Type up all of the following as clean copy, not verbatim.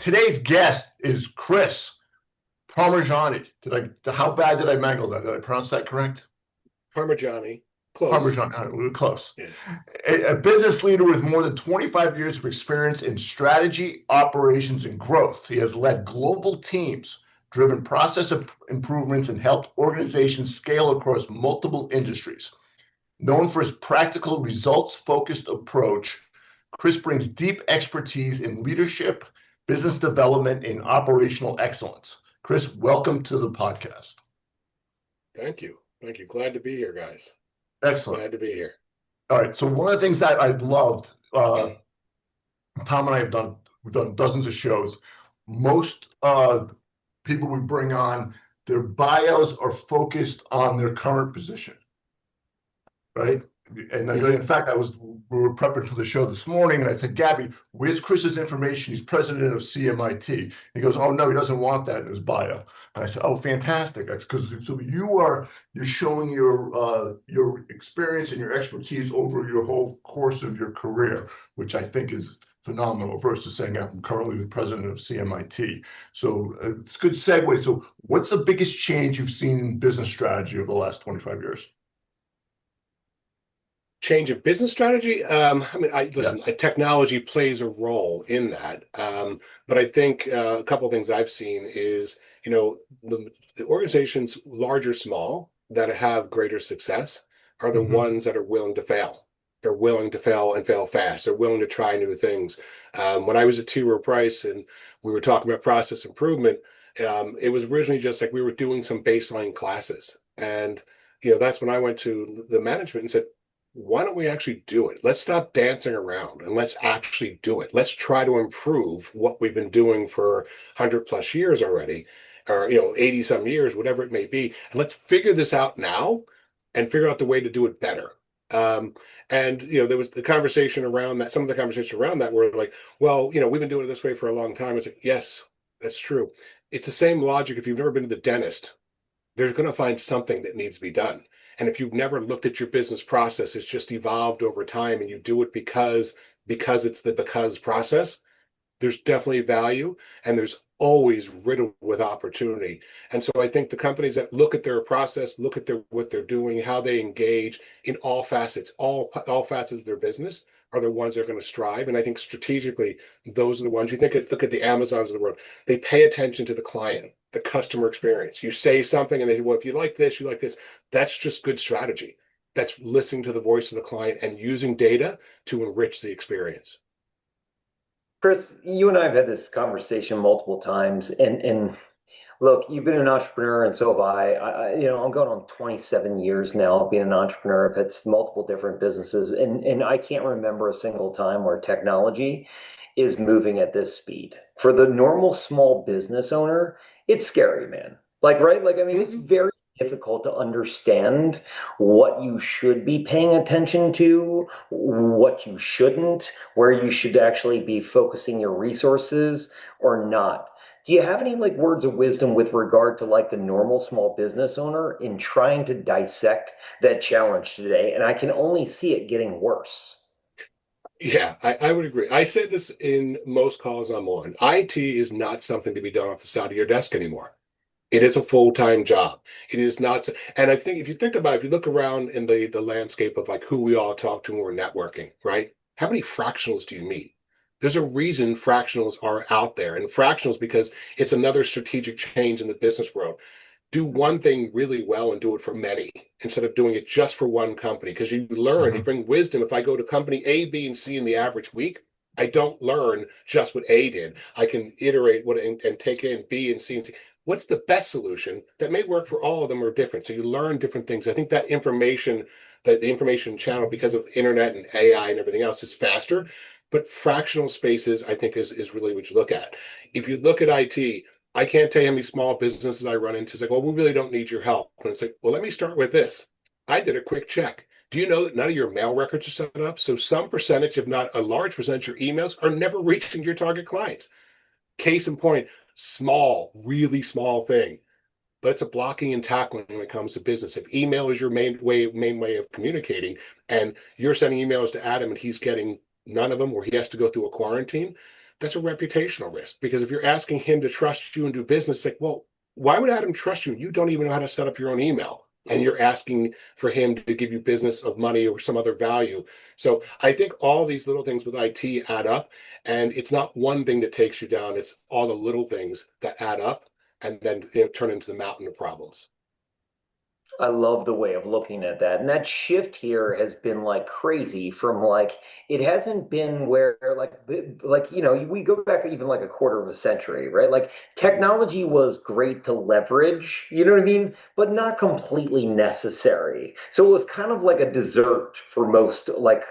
Today's guest is Chris Parmigiani. How bad did I mangle that? Did I pronounce that correct? Parmigiani. Close. Parmesan, we were close. Yeah. A business leader with more than 25 years of experience in strategy, operations, and growth. He has led global teams, driven process improvements, and helped organizations scale across multiple industries. Known for his practical, results-focused approach, Chris brings deep expertise in leadership, business development, and operational excellence. Chris, welcome to the podcast. Thank you. Thank you. Glad to be here, guys. Excellent. Glad to be here. All right. So one of the things that I loved, Tom and I we've done dozens of shows. Most people we bring on, their bios are focused on their current position, right? And in fact, we were prepping for the show this morning, and I said, Gabby, where's Chris's information? He's president of CMIT. He goes, oh no, he doesn't want that in his bio. And I said, oh, fantastic, because so you're showing your experience and your expertise over your whole course of your career, which I think is phenomenal. Versus saying I'm currently the president of CMIT. So it's a good segue. So what's the biggest change you've seen in business strategy over the last 25 years? Change of business strategy. Listen, Yes. technology plays a role in that. But I think a couple of things I've seen is, the organizations, large or small, that have greater success are the ones that are willing to fail. They're willing to fail and fail fast. They're willing to try new things. When I was at T. Rowe Price and we were talking about process improvement, it was originally just like we were doing some baseline classes. And, that's when I went to the management and said, why don't we actually do it? Let's stop dancing around and let's actually do it. Let's try to improve what we've been doing for 100 plus years already, or 80 some years, whatever it may be. And let's figure this out now and figure out the way to do it better. There was the conversation around that, some of the conversations around that were like, well, we've been doing it this way for a long time. It's like, yes, that's true. It's the same logic. If you've never been to the dentist, they're going to find something that needs to be done. And if you've never looked at your business process, it's just evolved over time and you do it because it's the because process, there's definitely value and there's always riddled with opportunity. And so I think the companies that look at their process, look at what they're doing, how they engage in all facets, all facets of their business are the ones that are going to strive. And I think strategically, those are the ones look at the Amazons of the world. They pay attention to the client, the customer experience. You say something and they say, well, if you like this, you like this. That's just good strategy. That's listening to the voice of the client and using data to enrich the experience. Chris, you and I have had this conversation multiple times, and look, you've been an entrepreneur, and so have I. I'm going on 27 years now of being an entrepreneur. I've had multiple different businesses, and I can't remember a single time where technology is moving at this speed. For the normal small business owner, it's scary, man. Like, right? Like, I mean, it's very difficult to understand what you should be paying attention to, what you shouldn't, where you should actually be focusing your resources or not. Do you have any words of wisdom with regard to the normal small business owner in trying to dissect that challenge today? And I can only see it getting worse. Yeah, I would agree. I say this in most calls I'm on. IT is not something to be done off the side of your desk anymore. It is a full-time job. It is not. And I think if you look around in the landscape of who we all talk to when we're networking, right? How many fractionals do you meet? There's a reason fractionals are out there. And fractionals, because it's another strategic change in the business world. Do one thing really well and do it for many instead of doing it just for one company. Because you bring wisdom. If I go to company A, B, and C in the average week, I don't learn just what A did. I can iterate and take in B and C and C. What's the best solution that may work for all of them are different. So you learn different things. I think that the information channel, because of internet and AI and everything else, is faster. But fractional spaces, I think, is really what you look at. If you look at IT, I can't tell you how many small businesses I run into. It's like, well, we really don't need your help. And it's like, well, let me start with this. I did a quick check. Do you know that none of your mail records are set up? So some percentage, if not a large percentage, of your emails are never reaching your target clients. Case in point, small, really small thing. But it's a blocking and tackling when it comes to business. If email is your main way of communicating, and you're sending emails to Adam and he's getting none of them, or he has to go through a quarantine, that's a reputational risk. Because if you're asking him to trust you and do business, like, well, why would Adam trust you? You don't even know how to set up your own email. And you're asking for him to give you business of money or some other value. So I think all these little things with IT add up. And it's not one thing that takes you down. It's all the little things that add up and then turn into the mountain of problems. I love the way of looking at that. And that shift here has been like crazy from like it hasn't been where like we go back even like a quarter of a century, right? Like technology was great to leverage, you know what I mean? But not completely necessary. So it was kind of like a dessert for most like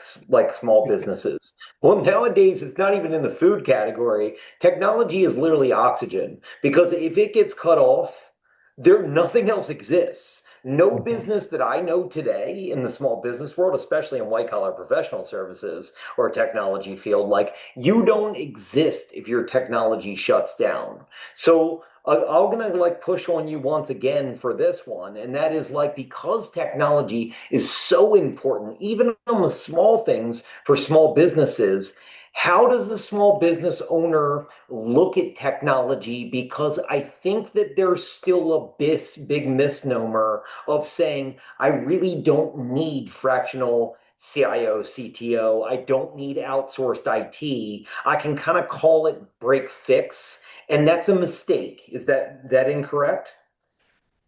small businesses. Well, nowadays it's not even in the food category. Technology is literally oxygen because if it gets cut off, nothing else exists. No business that I know today in the small business world, especially in white collar professional services or technology field, like you don't exist if your technology shuts down. So I'm gonna like push on you once again for this one, and that is like because technology is so important, even on the small things for small businesses. How does the small business owner look at technology? Because I think that there's still a big misnomer of saying, I really don't need fractional CIO, CTO. I don't need outsourced IT. I can kind of call it break fix. And that's a mistake. Is that incorrect?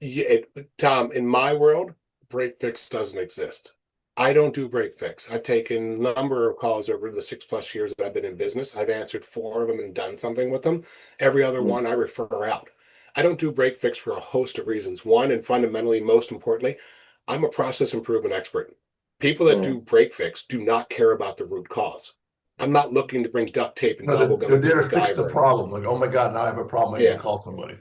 Yeah, Tom, in my world, break fix doesn't exist. I don't do break fix. I've taken a number of calls over the 6+ years that I've been in business. I've answered 4 of them and done something with them. Every other Mm, one I refer out. I don't do break fix for a host of reasons. One, and fundamentally, most importantly, I'm a process improvement expert. People that mm. do break fix do not care about the root cause. I'm not looking to bring duct tape and No, bubble gum they're and be there to fix the MacGyver. problem. Like, oh my God, now I have a problem. I need to Yeah. call somebody.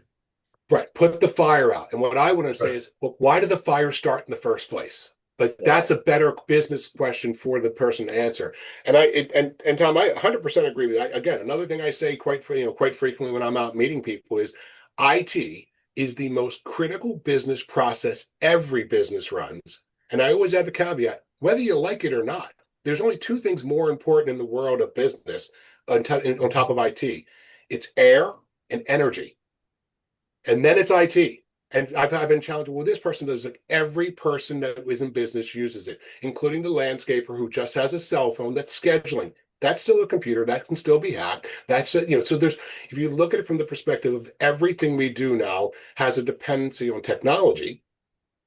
Right. Put the fire out. And what I want to say Right. is, well, why did the fire start in the first place? Like Yeah. that's a better business question for the person to answer. And and Tom, I 100% agree with you. Again, another thing I say quite frequently when I'm out meeting people is IT is the most critical business process every business runs. And I always add the caveat, whether you like it or not, there's only 2 things more important in the world of business on top of IT. It's air and energy. And then it's IT. And I've been challenged. Well, this person does it. Every person that is in business uses it, including the landscaper who just has a cell phone that's scheduling. That's still a computer that can still be hacked. That's it. So there's, if you look at it from the perspective of everything we do now has a dependency on technology.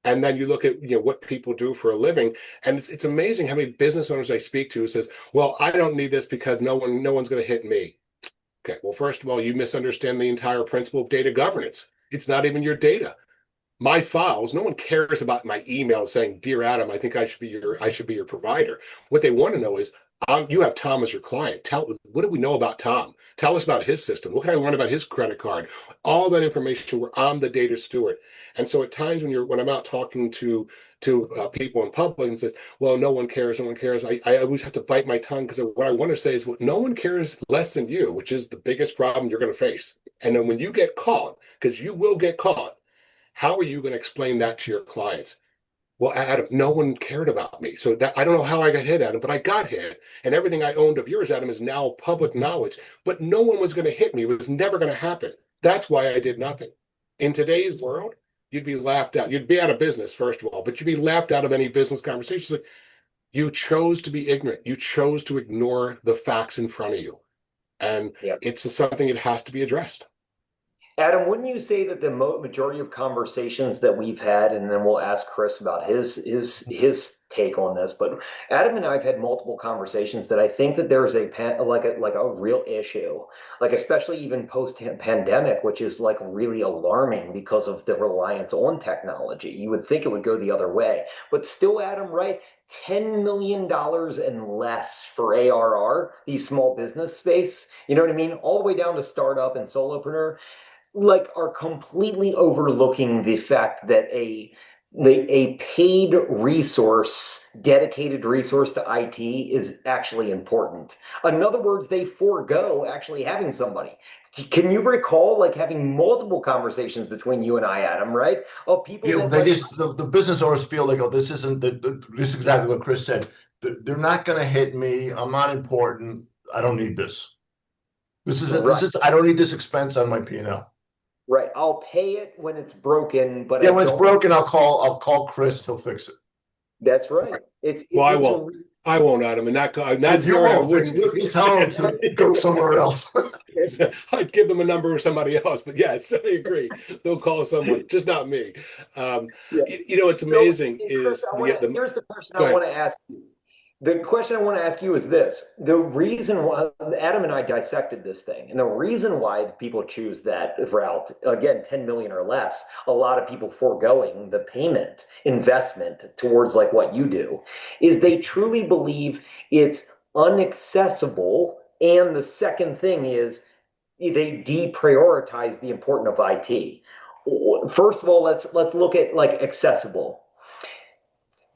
And then you look at what people do for a living, and it's amazing how many business owners I speak to who says, "Well, I don't need this because no one's going to hit me." Okay, well, first of all, you misunderstand the entire principle of data governance. It's not even your data. My files, no one cares about my email saying, "Dear Adam, I think I should be your provider." What they want to know is, you have Tom as your client. What do we know about Tom? Tell us about his system. What can I learn about his credit card? All that information where I'm the data steward. And so at times when I'm out talking to people in public and says, "Well, no one cares, no one cares," I always have to bite my tongue because what I want to say is, well, no one cares less than you, which is the biggest problem you're going to face. And then when you get caught, because you will get caught, how are you going to explain that to your clients? Well, Adam, no one cared about me. So that I don't know how I got hit, Adam, but I got hit. And everything I owned of yours, Adam, is now public knowledge. But no one was going to hit me. It was never going to happen. That's why I did nothing. In today's world, you'd be laughed out. You'd be out of business, first of all, but you'd be laughed out of any business conversations. Like, you chose to be ignorant. You chose to ignore the facts in front of you. And Yeah. it's something that has to be addressed. Adam, wouldn't you say that the majority of conversations that we've had, and then we'll ask Chris about his take on this, but Adam and I have had multiple conversations that I think that there is like a real issue, like especially even post pandemic, which is like really alarming because of the reliance on technology. You would think it would go the other way, but still, Adam, right? $10 million and less for ARR, these small business space, you know what I mean? All the way down to startup and solopreneur like are completely overlooking the fact that a paid resource, dedicated resource to IT is actually important. In other words, they forego actually having somebody. Can you recall like having multiple conversations between you and I, Adam, right? Of people Yeah, that they like just the business owners feel like, oh, this isn't this is exactly what Chris said. They're not going to hit me. I'm not important. I don't need this. This is it. Right. I don't need this expense on my P&L. Right. I'll pay it when it's broken, but Yeah, I when it's don't. broken, I'll call Chris. He'll fix it. That's right. Right. It's Well, I it's a won't. I won't, Adam. In that You scenario, I won't fix wouldn't. it. You tell him to go somewhere else. I'd give them a number of somebody else, but yes, I agree. They'll call someone, just not me. Yeah. What's So, amazing Chris, is the. here's the question I Go ahead. want to ask you. The question I want to ask you is this. The reason why Adam and I dissected this thing, and the reason why people choose that route, again, 10 million or less, a lot of people foregoing the payment investment towards like what you do, is they truly believe it's unaccessible. And the second thing is they deprioritize the importance of IT. First of all, let's look at like accessible,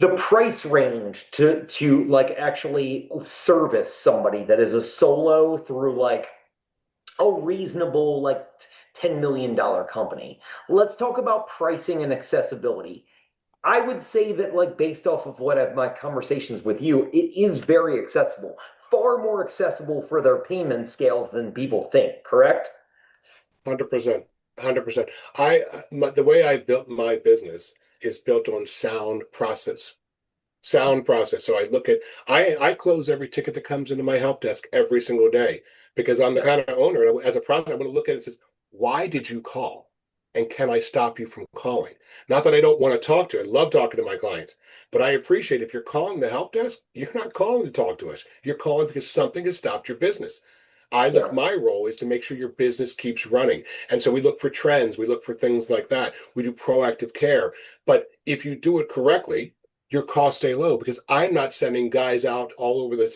the price range to like actually service somebody that is a solo through like a reasonable like $10 million company. Let's talk about pricing and accessibility. I would say that like based off of what I've my conversations with you, it is very accessible, far more accessible for their payment scales than people think, correct? 100%. 100%. The way I built my business is built on sound process. Sound process. So I close every ticket that comes into my help desk every single day because I'm the Yeah. kind of owner, and as a process, I want to look at it and says, why did you call? And can I stop you from calling? Not that I don't want to talk to you. I love talking to my clients, but I appreciate if you're calling the help desk, you're not calling to talk to us. You're calling because something has stopped your business. Yeah. My role is to make sure your business keeps running. And so we look for trends, we look for things like that. We do proactive care. But if you do it correctly, your costs stay low because I'm not sending guys out all over the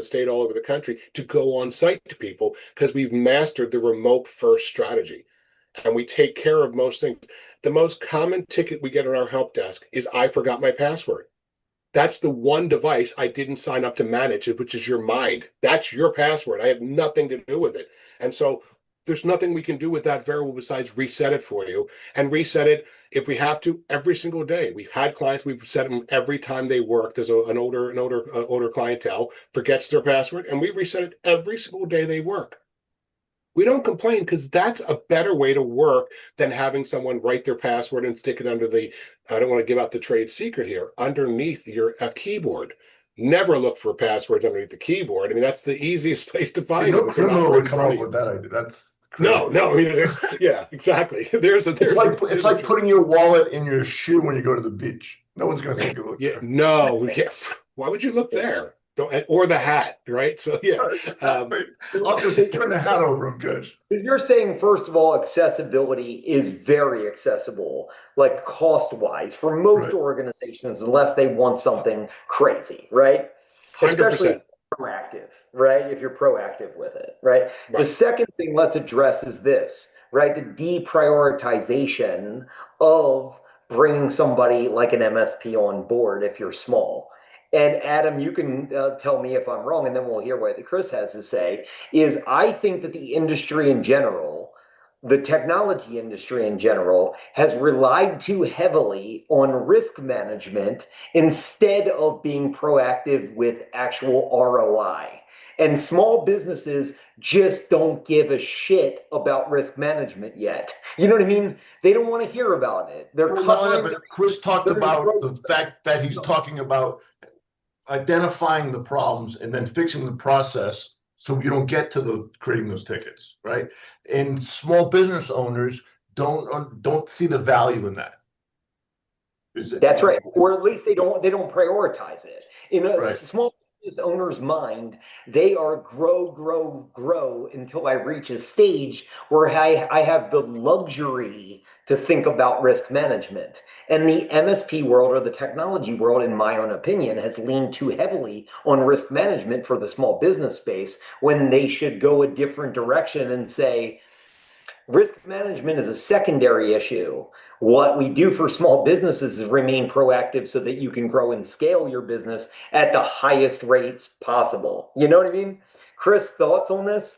state, all over the country to go on site to people because we've mastered the remote first strategy and we take care of most things. The most common ticket we get on our help desk is I forgot my password. That's the one device I didn't sign up to manage, which is your mind. That's your password. I have nothing to do with it. And so there's nothing we can do with that variable besides reset it for you and reset it if we have to every single day. We've had clients, we've set them every time they work. There's older clientele forgets their password, and we reset it every single day they work. We don't complain because that's a better way to work than having someone write their password and stick it under I don't want to give out the trade secret here, underneath your keyboard. Never look for passwords underneath the keyboard. I mean, that's the easiest place to find No them if they're not criminal right would in come front up of you. with that idea. That's No, crazy. no, I mean, yeah, exactly. It's like putting your wallet in your shoe when you go to the beach. No one's going to think you look Yeah, there. no, yeah. Why would you look there? Don't, or the hat, right? So yeah. Exactly. I'll just turn the hat over. I'm good. You're saying, first of all, accessibility is very accessible, like cost wise, for most Right. organizations, unless they want something crazy, right? Especially if 100%. you're proactive, right? If you're proactive with it, right? The Right. second thing let's address is this, right? The deprioritization of bringing somebody like an MSP on board if you're small. And Adam, you can tell me if I'm wrong, and then we'll hear what Chris has to say is I think that the industry in general, the technology industry in general, has relied too heavily on risk management instead of being proactive with actual ROI. And small businesses just don't give a shit about risk management yet. You know what I mean? They don't want to hear about it. They're Well, not only that, covering but Chris talked their about throat. the fact that he's talking about identifying the problems and then fixing the process so you don't get to the creating those tickets, right? And small business owners don't see the value in that. Is it That's right. Or at least they don't prioritize it. In a right? small business owner's mind, they are grow, grow, grow until I reach a stage where I have the luxury to think about risk management. And the MSP world or the technology world, in my own opinion, has leaned too heavily on risk management for the small business space when they should go a different direction and say, risk management is a secondary issue. What we do for small businesses is remain proactive so that you can grow and scale your business at the highest rates possible. You know what I mean? Chris, thoughts on this?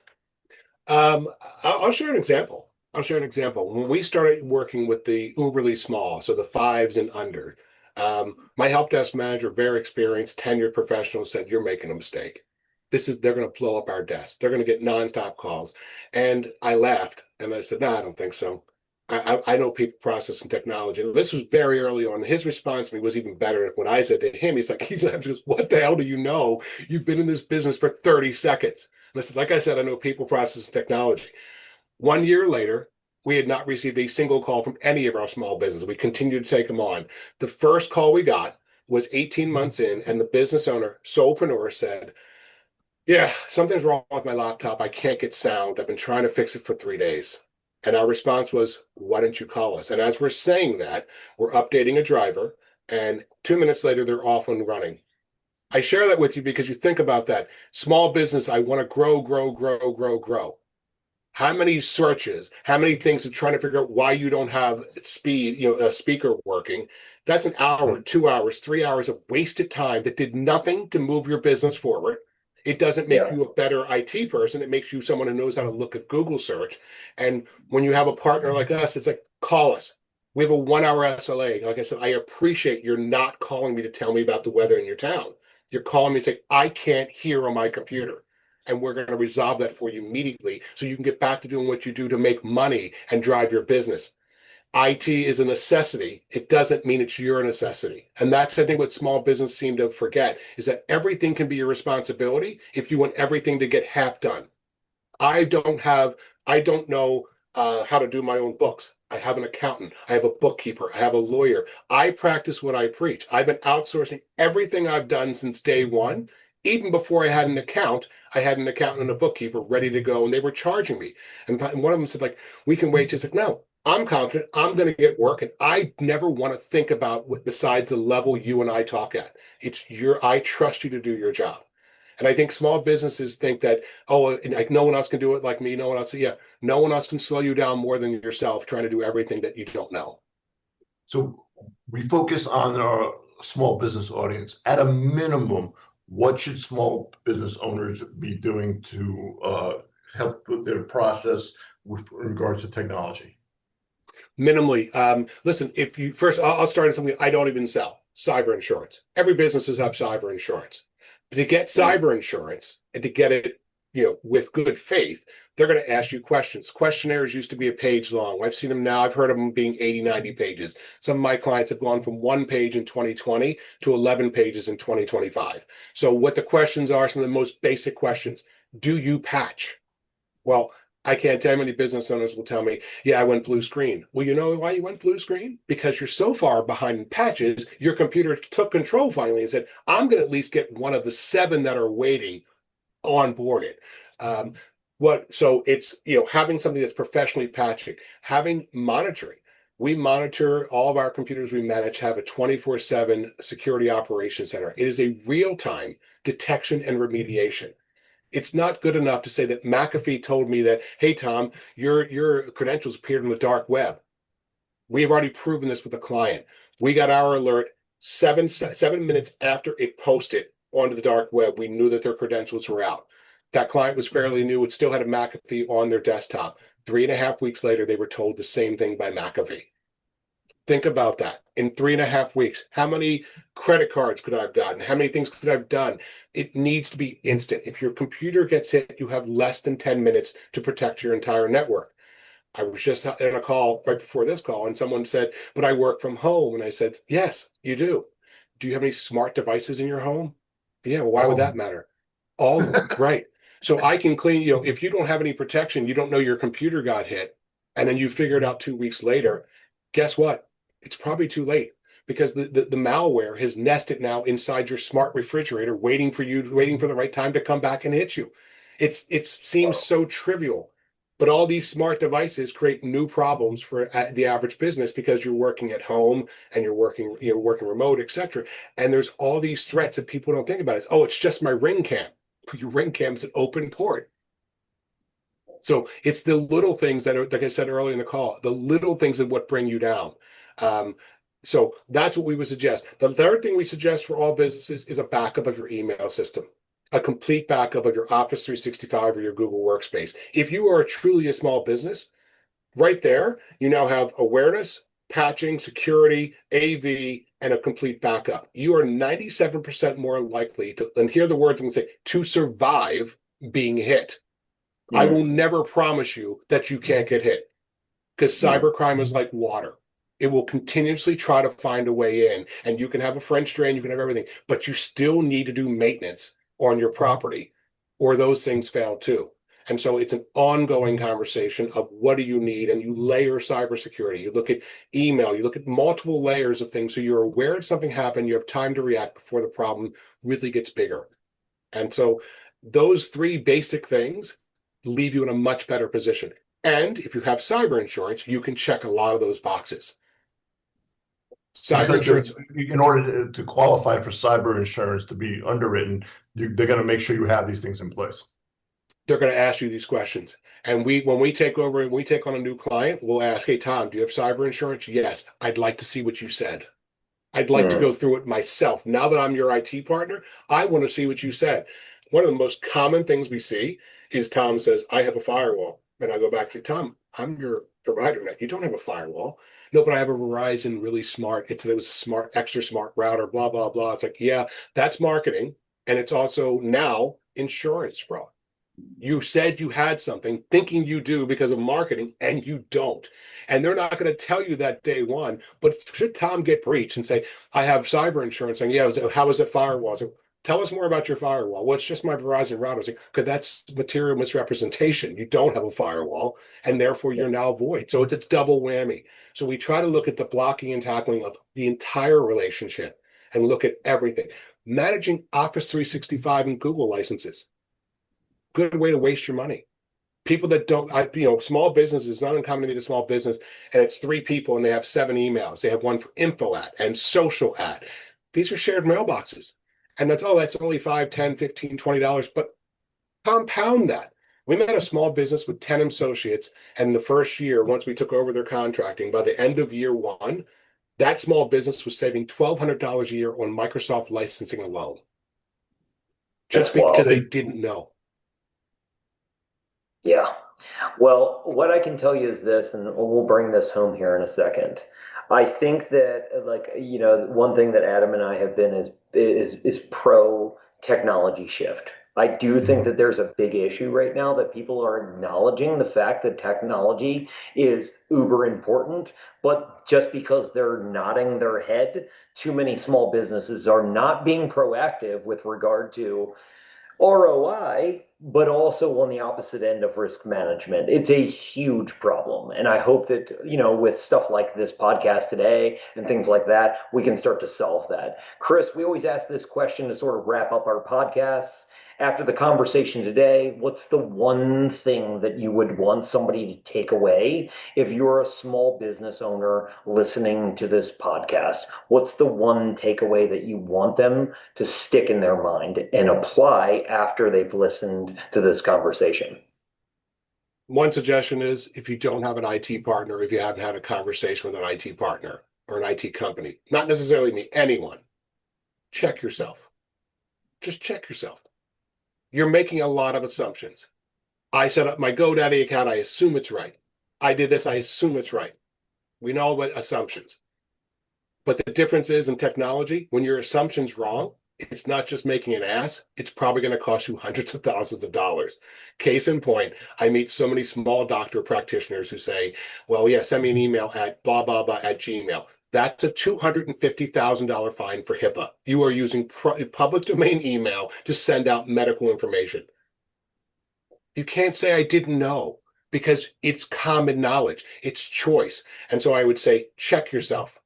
Um, I'll share an example. I'll share an example. When we started working with the uberly small, so the fives and under, my help desk manager, very experienced, tenured professional, said, "You're making a mistake." they're going to blow up our desk. They're going to get nonstop calls. And I laughed and I said, no, I don't think so. I know people, process, and technology. And this was very early on. His response to me was even better when I said to him, he goes, what the hell do you know? You've been in this business for 30 seconds. And I said, like I said, I know people, process, and technology. 1 year later, we had not received a single call from any of our small businesses. We continued to take them on. The first call we got was 18 months in, and the business owner, solopreneur, said, yeah, something's wrong with my laptop. I can't get sound. I've been trying to fix it for 3 days. And our response was, why don't you call us? And as we're saying that, we're updating a driver, and 2 minutes later, they're off and running. I share that with you because you think about that. Small business, I want to grow, grow, grow, grow, grow. How many searches, how many things of trying to figure out why you don't have speed, a speaker working? That's an hour, 2 hours, 3 hours of wasted time that did nothing to move your business forward. It doesn't make Yeah. you a better IT person. It makes you someone who knows how to look at Google search. And when you have a partner like us, it's like, call us. We have a 1 hour SLA. Like I said, I appreciate you're not calling me to tell me about the weather in your town. You're calling me to say, I can't hear on my computer. And we're going to resolve that for you immediately so you can get back to doing what you do to make money and drive your business. IT is a necessity. It doesn't mean it's your necessity. And that's, I think, what small business seem to forget is that everything can be your responsibility if you want everything to get half done. I don't know how to do my own books. I have an accountant. I have a bookkeeper. I have a lawyer. I practice what I preach. I've been outsourcing everything I've done since day one. Even before I had an account, I had an accountant and a bookkeeper ready to go, and they were charging me. And one of them said, like, we can wait. She's like, no, I'm confident. I'm going to get work, and I never want to think about what besides the level you and I talk at. I trust you to do your job. And I think small businesses think that, oh, like no one else can do it like me. No one else. Yeah, no one else can slow you down more than yourself trying to do everything that you don't know. So we focus on our small business audience. At a minimum, what should small business owners be doing to help with their process with regards to technology? Minimally. Listen, if you first, I'll start at something I don't even sell, cyber insurance. Every businesses have cyber insurance. But to get cyber insurance and to get it, with good faith, they're going to ask you questions. Questionnaires used to be a page long. I've seen them now. I've heard of them being 80, 90 pages. Some of my clients have gone from 1 page in 2020 to 11 pages in 2025. So what the questions are, some of the most basic questions. Do you patch? Well, I can't tell how many business owners will tell me, yeah, I went blue screen. Well, you know why you went blue screen? Because you're so far behind in patches, your computer took control finally and said, I'm going to at least get one of the 7 that are waiting onboarded. So it's, having something that's professionally patching, having monitoring. We monitor all of our computers we manage, have a 24/7 security operations center. It is a real-time detection and remediation. It's not good enough to say that McAfee told me that, hey, Tom, your credentials appeared on the dark web. We have already proven this with a client. We got our alert 7 minutes after it posted onto the dark web. We knew that their credentials were out. That client was fairly new. It still had a McAfee on their desktop. 3.5 weeks later, they were told the same thing by McAfee. Think about that. In 3.5 weeks, how many credit cards could I have gotten? How many things could I have done? It needs to be instant. If your computer gets hit, you have less than 10 minutes to protect your entire network. I was just in a call right before this call, and someone said, but I work from home. And I said, yes, you do. Do you have any smart devices in your home? Yeah, well, why would that matter? All of them, right. So I can clean, if you don't have any protection, you don't know your computer got hit, and then you figure it out 2 weeks later, guess what? It's probably too late because the malware has nested now inside your smart refrigerator, waiting for the right time to come back and hit you. It seems so trivial, but all these smart devices create new problems for the average business because you're working at home and you're working remote, etc. And there's all these threats that people don't think about. It's just my Ring cam. Your Ring cam is an open port. So it's the little things that are, like I said earlier in the call, the little things that what bring you down. So that's what we would suggest. The third thing we suggest for all businesses is a backup of your email system, a complete backup of your Office 365 or your Google Workspace. If you are truly a small business, right there, you now have awareness, patching, security, AV, and a complete backup. You are 97% more likely to, and hear the words I'm going to say, to survive being hit. I will never promise you that you can't get hit, because cybercrime is like water. It will continuously try to find a way in, and you can have a French drain, you can have everything, but you still need to do maintenance on your property, or those things fail too. And so it's an ongoing conversation of what do you need, and you layer cybersecurity. You look at email, you look at multiple layers of things, so you're aware of something happened, you have time to react before the problem really gets bigger. And so those three basic things leave you in a much better position. And if you have cyber insurance, you can check a lot of those boxes. Cyber insurance, in order to qualify for cyber insurance to be underwritten, they're going to make sure you have these things in place. They're going to ask you these questions. And when we take over, when we take on a new client, we'll ask, hey, Tom, do you have cyber insurance? Yes. I'd like to see what you said. I'd like to go through it myself. Now that I'm your IT partner, I want to see what you said. One of the most common things we see is Tom says, I have a firewall. And I go back to say, Tom, I'm your provider now. You don't have a firewall. No, but I have a Verizon really smart. It was a smart, extra smart router, blah, blah, blah. It's like, yeah, that's marketing. And it's also now insurance fraud. You said you had something thinking you do because of marketing, and you don't. And they're not going to tell you that day one. But should Tom get breached and say, I have cyber insurance, and yeah, how is it firewall? So tell us more about your firewall. Well, it's just my Verizon router. Because that's material misrepresentation. You don't have a firewall, and therefore you're now void. So it's a double whammy. So we try to look at the blocking and tackling of the entire relationship and look at everything. Managing Office 365 and Google licenses. Good way to waste your money. People that don't, small businesses, not uncommon to meet a small business, and it's 3 people and they have 7 emails. They have one for info at and social at. These are shared mailboxes. And that's only $5, $10, $15, $20, but compound that. We met a small business with 10 associates, and the first year, once we took over their contracting, by the end of year 1, that small business was saving $1,200 a year on Microsoft licensing alone. Just because they didn't know. Yeah. Well, what I can tell you is this, and we'll bring this home here in a second. I think that, one thing that Adam and I have been is pro technology shift. I do think that there's a big issue right now that people are acknowledging the fact that technology is uber important, but just because they're nodding their head, too many small businesses are not being proactive with regard to ROI, but also on the opposite end of risk management. It's a huge problem. And I hope that, with stuff like this podcast today and things like that, we can start to solve that. Chris, we always ask this question to sort of wrap up our podcasts. After the conversation today, what's the one thing that you would want somebody to take away if you're a small business owner listening to this podcast? What's the one takeaway that you want them to stick in their mind and apply after they've listened to this conversation? One suggestion is, if you don't have an IT partner, if you haven't had a conversation with an IT partner or an IT company, not necessarily me, anyone, check yourself. Just check yourself. You're making a lot of assumptions. I set up my GoDaddy account. I assume it's right. I did this. I assume it's right. We know what assumptions. But the difference is in technology, when your assumption's wrong, it's not just making an ass. It's probably going to cost you hundreds of thousands of dollars. Case in point, I meet so many small doctor practitioners who say, well, yeah, send me an email at blah, blah, blah at Gmail. That's a $250,000 fine for HIPAA. You are using public domain email to send out medical information. You can't say I didn't know, because it's common knowledge. It's choice. And so I would say, check yourself.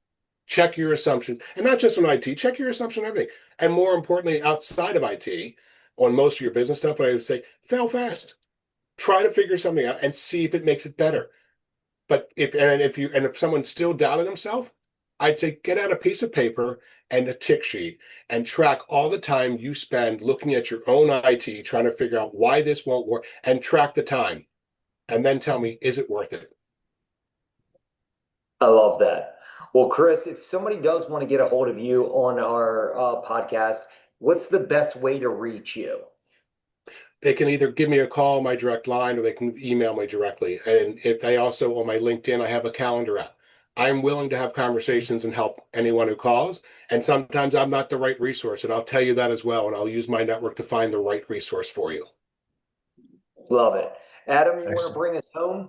Check your assumptions. And not just on IT, check your assumption on everything. And more importantly, outside of IT, on most of your business stuff, I would say, fail fast. Try to figure something out and see if it makes it better. But if someone's still doubting themselves, I'd say get out a piece of paper and a tick sheet and track all the time you spend looking at your own IT, trying to figure out why this won't work, and track the time. And then tell me, is it worth it? I love that. Well, Chris, if somebody does want to get a hold of you on our podcast, what's the best way to reach you? They can either give me a call on my direct line, or they can email me directly. And if they also, on my LinkedIn, I have a calendar app. I'm willing to have conversations and help anyone who calls. And sometimes I'm not the right resource, and I'll tell you that as well. And I'll use my network to find the right resource for you. Love it. Adam, you want to Excellent. bring us home?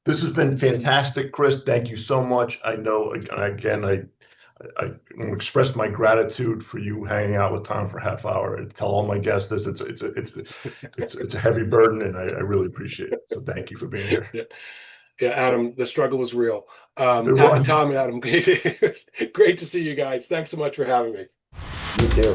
This has been fantastic, Chris. Thank you so much. I know, again, I express my gratitude for you hanging out with Tom for a half hour. I tell all my guests this. It's a heavy burden, and I really appreciate it. So thank you for being here. Yeah, Adam, the struggle was real. It was. Tom and Adam, great to see you guys. Thanks so much for having me. You too.